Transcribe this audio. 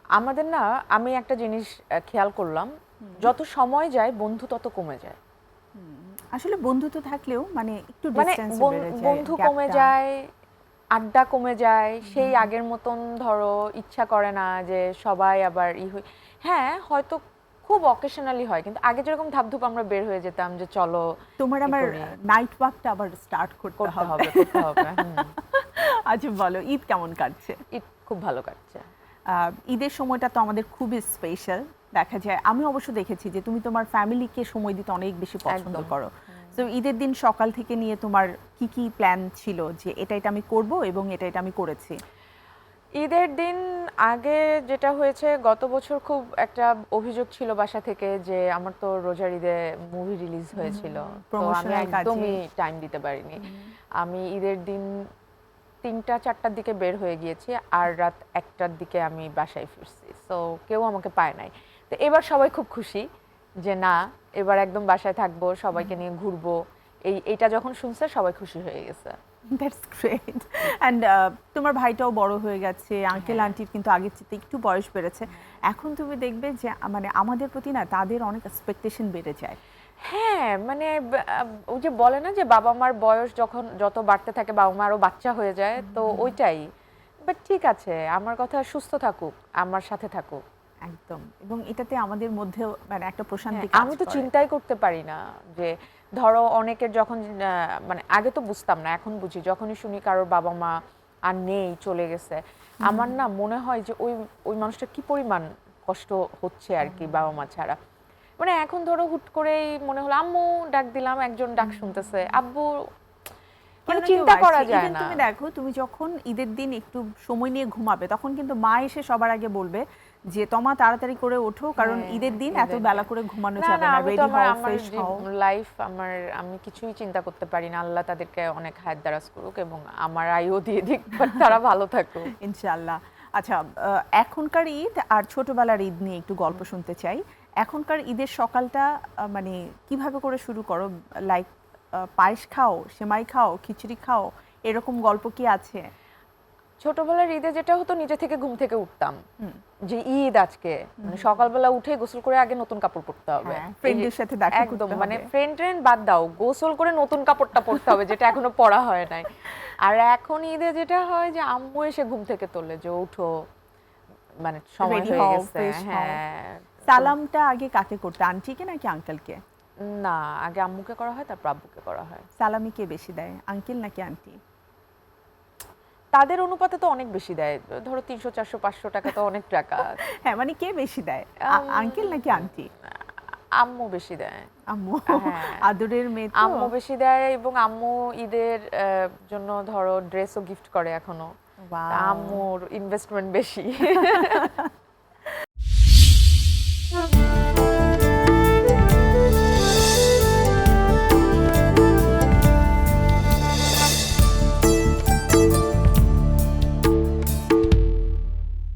আমাদের না, আমি একটা জিনিস খেয়াল করলাম, যত সময় যায় বন্ধু তত কমে যায়। আসলে বন্ধুত্ব থাকলেও মানে একটু মানে ডিসটেন্স বেড়ে যায়, বন্ধু কমে গ্যাপটা। যায়, আড্ডা কমে যায়, সেই আগের মতন ধরো ইচ্ছা করে না যে সবাই আবার হ্যাঁ হয়তো খুব অকেশনালি হয়, কিন্তু আগে যেরকম ধাপধুপ আমরা বের হয়ে যেতাম যে চলো তোমার ই আমার করি, নাইট ওয়াকটা আবার স্টার্ট করতে করতে হবে। হবে করতে হবে। আচ্ছা বলো, ঈদ কেমন কাটছে? ঈদ খুব ভালো কাটছে। ঈদের সময়টা তো আমাদের খুবই স্পেশাল। দেখা যায়, আমি অবশ্য দেখেছি যে তুমি তোমার ফ্যামিলিকে সময় দিতে অনেক বেশি পছন্দ একদম। করো। তো ঈদের দিন সকাল থেকে নিয়ে তোমার কি কি প্ল্যান ছিল যে এটা আমি করব এবং এটা আমি করেছি? ঈদের দিন আগে যেটা হয়েছে, গত বছর খুব একটা অভিযোগ ছিল বাসা থেকে যে আমার তো রোজার ঈদে মুভি রিলিজ হয়েছিল, তো আমি প্রমোশনাল কাজে। একদমই টাইম দিতে পারিনি। আমি ঈদের দিন ৩টা ৪টার দিকে বের হয়ে গিয়েছি, আর রাত ১টার দিকে আমি বাসায় ফিরছি, সো কেউ আমাকে পায় নাই। তো এবার সবাই খুব খুশি যে না, এবার একদম বাসায় থাকবো, সবাইকে নিয়ে ঘুরবো। এইটা যখন শুনছে সবাই খুশি হয়ে গেছে। That's great. অ্যান্ড তোমার ভাইটাও বড় হয়ে গেছে, আঙ্কেল হ্যাঁ, আন্টির কিন্তু আগের চেয়ে একটু বয়স বেড়েছে। এখন তুমি দেখবে যে মানে আমাদের প্রতি না তাদের অনেক এক্সপেকটেশন বেড়ে যায়। হ্যাঁ, মানে ওই যে বলে না যে বাবা মার বয়স যখন যত বাড়তে থাকে বাবা মা আরো বাচ্চা হয়ে যায়, তো ওইটাই। বাট ঠিক আছে, আমার কথা সুস্থ থাকুক, আমার সাথে থাকুক। একদম, এবং এটাতে আমাদের মধ্যেও মানে একটা হ্যাঁ, প্রশান্তি কাজ আমি তো করে। চিন্তাই করতে পারি না যে ধরো অনেকের যখন মানে আগে তো বুঝতাম না, এখন বুঝি। যখনই শুনি কারোর বাবা মা আর নেই, চলে গেছে, আমার না মনে হয় যে ওই ওই মানুষটা কি পরিমাণ কষ্ট হচ্ছে আর কি বাবা মা ছাড়া। মানে এখন ধরো হুট করেই মনে হলো আম্মু ডাক দিলাম, একজন ডাক শুনতেছে, আব্বু, কেউ মানে না কেউ চিন্তা করা আসে। যায় ইভেন না। তুমি দেখো, তুমি যখন ঈদের দিন একটু সময় নিয়ে ঘুমাবে তখন কিন্তু মা এসে সবার আগে বলবে যে তোমা তাড়াতাড়ি করে ওঠো, কারণ হ্যাঁ, ঈদের দিন এত ঈদের বেলা দিন। করে ঘুমানো না যাবে না, না, আমি তো রেডি আমার হও, আমার ফ্রেশ যে হও। লাইফ, আমি কিছুই চিন্তা করতে পারি না। আল্লাহ তাদেরকে অনেক হায়াত দারাজ করুক এবং আমার আয়ু দিয়ে দিক, বাট তারা ভালো থাকুক। ইনশাআল্লাহ। আচ্ছা, এখনকার ঈদ আর ছোটবেলার ঈদ নিয়ে একটু গল্প শুনতে চাই। এখনকার ঈদের সকালটা মানে কিভাবে করে শুরু করো? লাইক পায়েস খাও, সেমাই খাও, খিচুড়ি খাও, এরকম গল্প কি আছে? ছোটবেলার ঈদে যেটা হতো, নিজে থেকে ঘুম থেকে উঠতাম যে ঈদ আজকে, মানে সকালবেলা উঠে গোসল করে আগে নতুন কাপড় পরতে হবে। হ্যাঁ, ফ্রেন্ডদের সাথে দেখা একদম, করতে মানে হবে। ফ্রেন্ড ট্রেন্ড বাদ দাও, গোসল করে নতুন কাপড়টা পরতে হবে, যেটা এখনো পরা হয় নাই। আর এখন ঈদে যেটা হয় যে আম্মু এসে ঘুম থেকে তোলে যে উঠো, মানে সময় রেডি হয়ে হও, গেছে। ফ্রেশ হও। হ্যাঁ, তো সালামটা আগে কাকে করতে, আন্টিকে নাকি আঙ্কেলকে? না, আগে আম্মুকে করা হয়, তারপর আব্বুকে করা হয়। সালামি কে বেশি দেয়, আঙ্কেল নাকি আন্টি? তাদের অনুপাতে তো অনেক বেশি দেয়, ধরো ৩০০ ৪০০ ৫০০ টাকা তো অনেক টাকা। হ্যাঁ, মানে কে বেশি দেয়, আঙ্কেল নাকি আন্টি? আম্মু বেশি দেয়। আম্মু। হ্যাঁ, আদরের মেয়ে তো। আম্মু বেশি দেয়, এবং আম্মু ঈদের জন্য ধরো ড্রেসও গিফট করে এখনো। তা ওয়াও। আম্মুর ইনভেস্টমেন্ট বেশি।